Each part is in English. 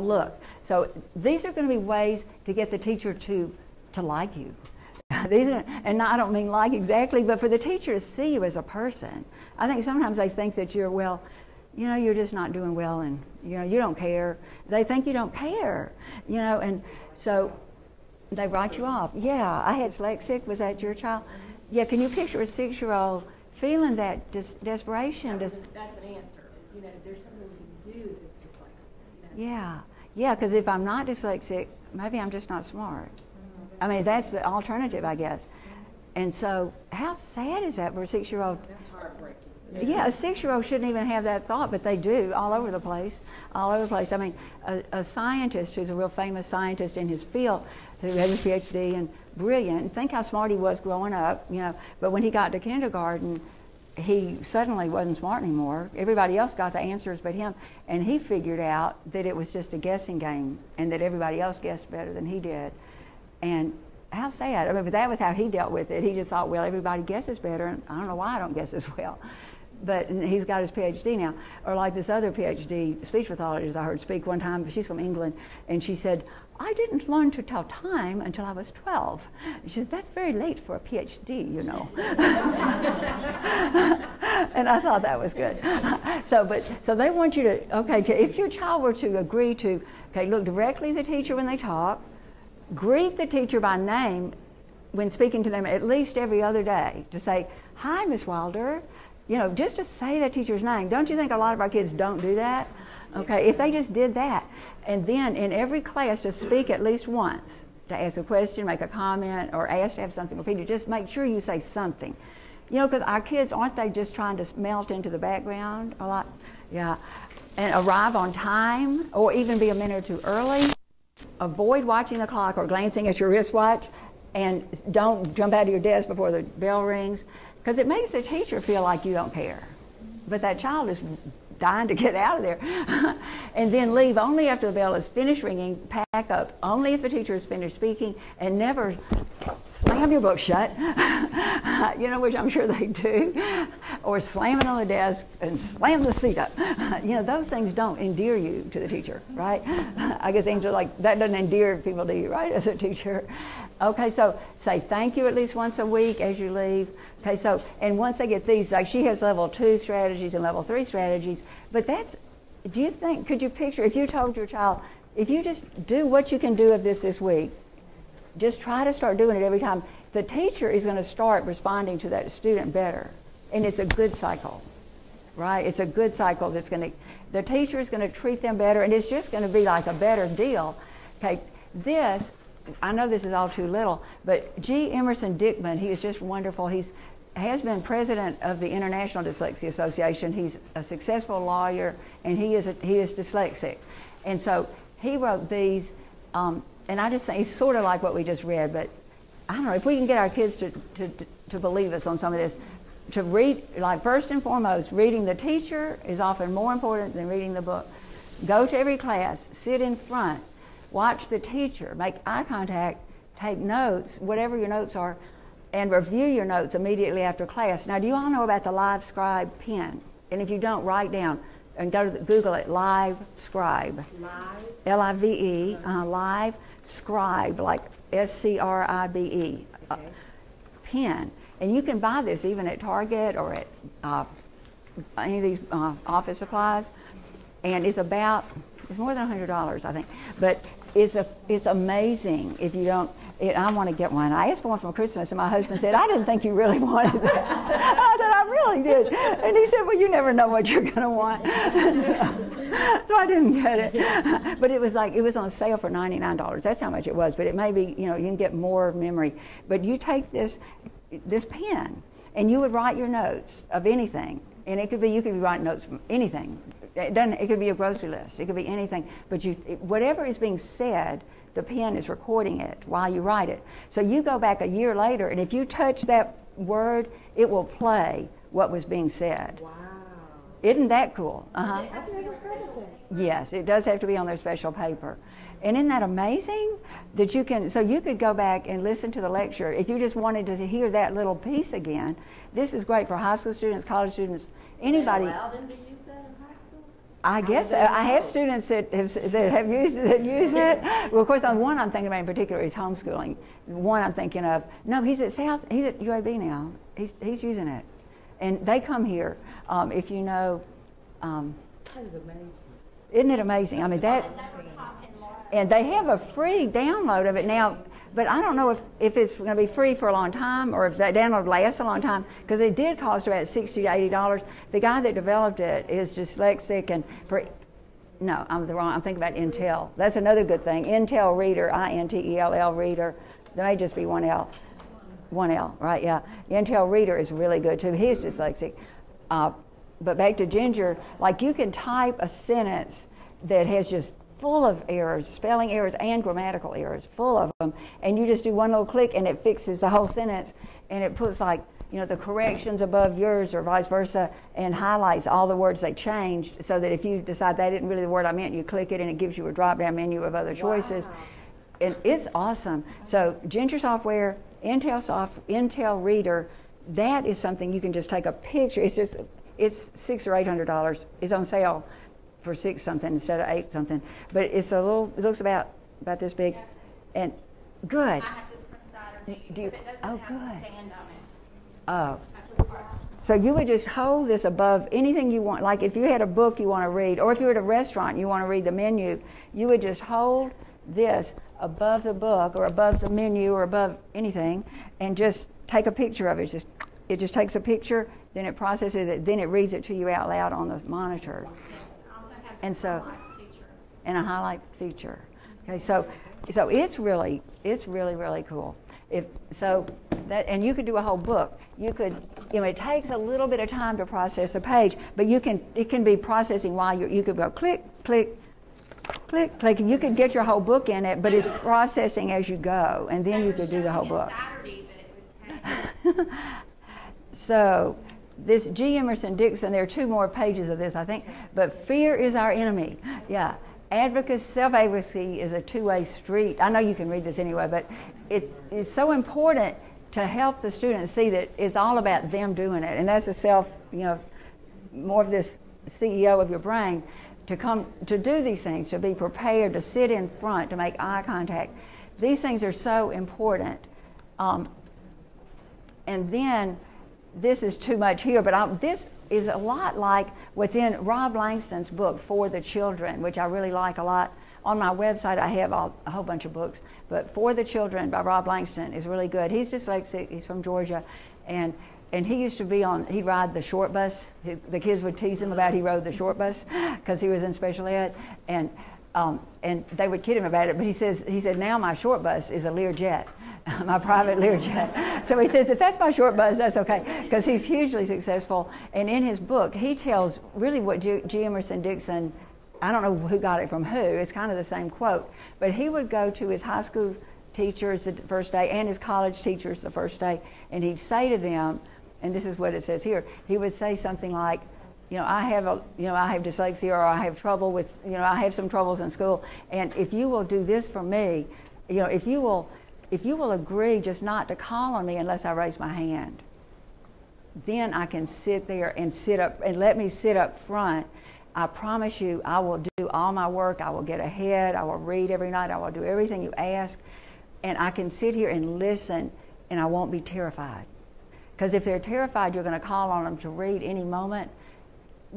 don't look. So these are going to be ways to get the teacher to like you. These are, and I don't mean like exactly, but for the teacher to see you as a person. I think sometimes they think that you're, well, you know, you're just not doing well, and you know, you don't care. They think you don't care, you know, and so they write you off. Yeah, I had dyslexic. Was that your child? Yeah, can you picture a 6-year-old feeling that desperation? That's an answer. You know, there's something we can do that's dyslexic. You know? Yeah, yeah, because if I'm not dyslexic, maybe I'm just not smart. I mean, that's the alternative, I guess. And so how sad is that for a 6-year-old? That's heartbreaking. Yeah, a 6-year-old shouldn't even have that thought, but they do all over the place, all over the place. I mean, a scientist who's a real famous scientist in his field, who has his PhD and brilliant, and think how smart he was growing up, you know, but when he got to kindergarten, he suddenly wasn't smart anymore. Everybody else got the answers but him, and he figured out that it was just a guessing game and that everybody else guessed better than he did. And how sad. I mean, but that was how he dealt with it. He just thought, well, everybody guesses better, and I don't know why I don't guess as well. But he's got his PhD now. Or like this other PhD speech pathologist I heard speak one time, she's from England, and she said, I didn't learn to tell time until I was 12. She said, that's very late for a PhD, you know. And I thought that was good. So they want you to, okay, if your child were to agree to, okay, look directly at the teacher when they talk, greet the teacher by name when speaking to them at least every other day, to say, hi, Miss Wilder. You know, just to say that teacher's name. Don't you think a lot of our kids don't do that? Okay, if they just did that. And then in every class to speak at least once, to ask a question, make a comment, or ask to have something repeated, just make sure you say something. You know, because our kids, aren't they just trying to melt into the background a lot? Yeah. And arrive on time, or even be a minute or two early. Avoid watching the clock or glancing at your wristwatch, and don't jump out of your desk before the bell rings, because it makes the teacher feel like you don't care. But that child is dying to get out of there. And then leave only after the bell is finished ringing, pack up only if the teacher has finished speaking, and never slam your book shut, you know, which I'm sure they do, or slam it on the desk and slam the seat up. You know, those things don't endear you to the teacher, right? I guess Angel, like, that doesn't endear people to you, right, as a teacher. Okay, so say thank you at least once a week as you leave. Okay, so, and once they get these, like she has level 2 strategies and level 3 strategies, but that's, do you think, could you picture, if you told your child, if you just do what you can do of this week, just try to start doing it every time, the teacher is going to start responding to that student better. And it's a good cycle, right? It's a good cycle that's going to, the teacher is going to treat them better, and it's just going to be like a better deal. Okay, this, I know this is all too little, but G. Emerson Dickman, he is just wonderful. He has been president of the International Dyslexia Association. He's a successful lawyer, and he is dyslexic. And so he wrote these, and I just think it's sort of like what we just read, but I don't know, if we can get our kids to believe us on some of this, to read, like first and foremost, reading the teacher is often more important than reading the book. Go to every class, sit in front, watch the teacher, make eye contact, take notes, whatever your notes are, and review your notes immediately after class. Now, do you all know about the Live Scribe pen? And if you don't, write down and go to Google it, Live Scribe. Live? L-I-V-E, Live Scribe, like S-C-R-I-B-E, Okay. pen. And you can buy this even at Target or at any of these office supplies. And it's more than $100, I think. But it's amazing if you don't. I want to get one. I asked for one for Christmas, and my husband said, I didn't think you really wanted that. I said, I really did. And he said, well, you never know what you're going to want. So I didn't get it. But it was on sale for $99. That's how much it was. But it may be, you know, you can get more memory. But you take this pen, and you would write your notes of anything. And it could be, you could be writing notes from anything. It could be a grocery list. It could be anything. But whatever is being said, the pen is recording it while you write it. So you go back a year later, and if you touch that word, it will play what was being said. Wow. Isn't that cool? Uh-huh. I've never heard of that. Yes, it does have to be on their special paper. And isn't that amazing? That you can, so you could go back and listen to the lecture. If you just wanted to hear that little piece again, this is great for high school students, college students, anybody. Allow them to use that in high school? I guess I have students that have used it. Well, of course, on one I'm thinking about in particular is homeschooling. One I'm thinking of, no, he's at UAB now. He's using it, and they come here. If you know, That is amazing. isn't it amazing? I mean that, and they have a free download of it now. But I don't know if it's going to be free for a long time or if that download lasts a long time, because it did cost about $60 to $80. The guy that developed it is dyslexic, and no, I'm thinking about Intel. That's another good thing. Intel Reader, Intell Reader. There may just be one L, right? Yeah. Intel Reader is really good too. He's dyslexic. But back to Ginger, like you can type a sentence that has just full of errors, spelling errors and grammatical errors, full of them, and you just do one little click and it fixes the whole sentence, and it puts like, you know, the corrections above yours or vice versa, and highlights all the words they changed, so that if you decide that isn't really the word I meant, you click it and it gives you a drop-down menu of other choices. And it's awesome. So Ginger software, Intel Reader, that is something you can just take a picture. It's $600 or $800. It's on sale for $6 something instead of $8 something, but it looks about this big, and good. I have this from Saturday. It doesn't have a stand on it. Oh. So you would just hold this above anything you want. Like if you had a book you want to read, or if you were at a restaurant and you want to read the menu, you would just hold this above the book or above the menu or above anything, and just take a picture of it. It just takes a picture, then it processes it, then it reads it to you out loud on the monitor. And so, and a highlight feature. Okay, so it's really cool. And you could do a whole book. You could, you know, it takes a little bit of time to process a page, but it can be processing while you could go click, click, click, click, and you could get your whole book in it, but it's processing as you go, and then you could do the whole book. Saturday that it would take. So, this G. Emerson Dixon, there are 2 more pages of this, I think, but fear is our enemy. Yeah. Advocacy, self-advocacy is a two-way street. I know you can read this anyway, but it's so important to help the students see that it's all about them doing it. And that's more of this CEO of your brain, to do these things, to be prepared, to sit in front, to make eye contact. These things are so important. And then, this is too much here, but this is a lot like what's in Rob Langston's book, For the Children, which I really like a lot. On my website, I have a whole bunch of books, but For the Children by Rob Langston is really good. He's dyslexic, he's from Georgia, and he used to he'd ride the short bus. The kids would tease him about he rode the short bus because he was in special ed, and they would kid him about it, but he said, now my short bus is a Learjet. My private Learjet. So he says, if that's my short bus, that's okay, because he's hugely successful. And in his book, he tells really what G. Emerson Dixon, I don't know who got it from who, it's kind of the same quote, but he would go to his high school teachers the first day and his college teachers the first day, and he'd say to them, and this is what it says here, he would say something like, I have dyslexia, or I have trouble with, I have some troubles in school, and if you will do this for me, if you will agree just not to call on me unless I raise my hand, then I can sit there and let me sit up front. I promise you I will do all my work. I will get ahead. I will read every night. I will do everything you ask. And I can sit here and listen, and I won't be terrified. Because if they're terrified you're going to call on them to read any moment,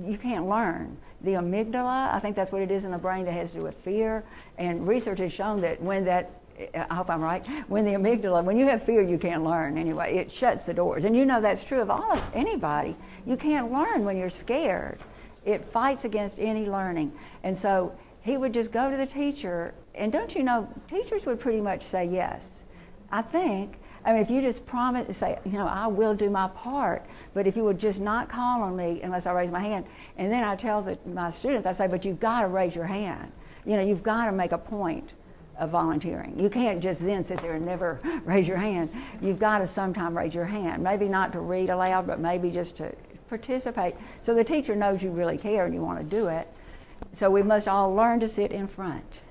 you can't learn. The amygdala, I think that's what it is in the brain that has to do with fear. And research has shown that I hope I'm right, when you have fear, you can't learn anyway. It shuts the doors. And that's true of anybody. You can't learn when you're scared. It fights against any learning. And so he would just go to the teacher, and don't you know, teachers would pretty much say yes. I think, if you just promise, say, I will do my part, but if you would just not call on me unless I raise my hand. And then I tell my students, I say, but you've got to raise your hand. You've got to make a point of volunteering. You can't just then sit there and never raise your hand. You've got to sometime raise your hand. Maybe not to read aloud, but maybe just to participate. So the teacher knows you really care and you want to do it. So we must all learn to sit in front.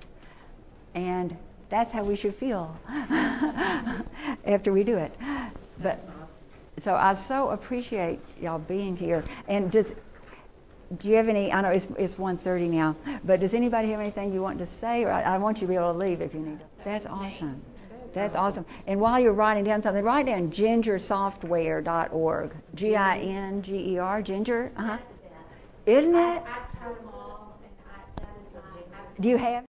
And that's how we should feel after we do it. But so I so appreciate y'all being here. And just do you have any, I know it's 1:30 now, but does anybody have anything you want to say? Or I want you to be able to leave if you need to. That's awesome. That's awesome. And while you're writing down something, write down gingersoftware.org. Ginger, Ginger, Isn't it? Do you have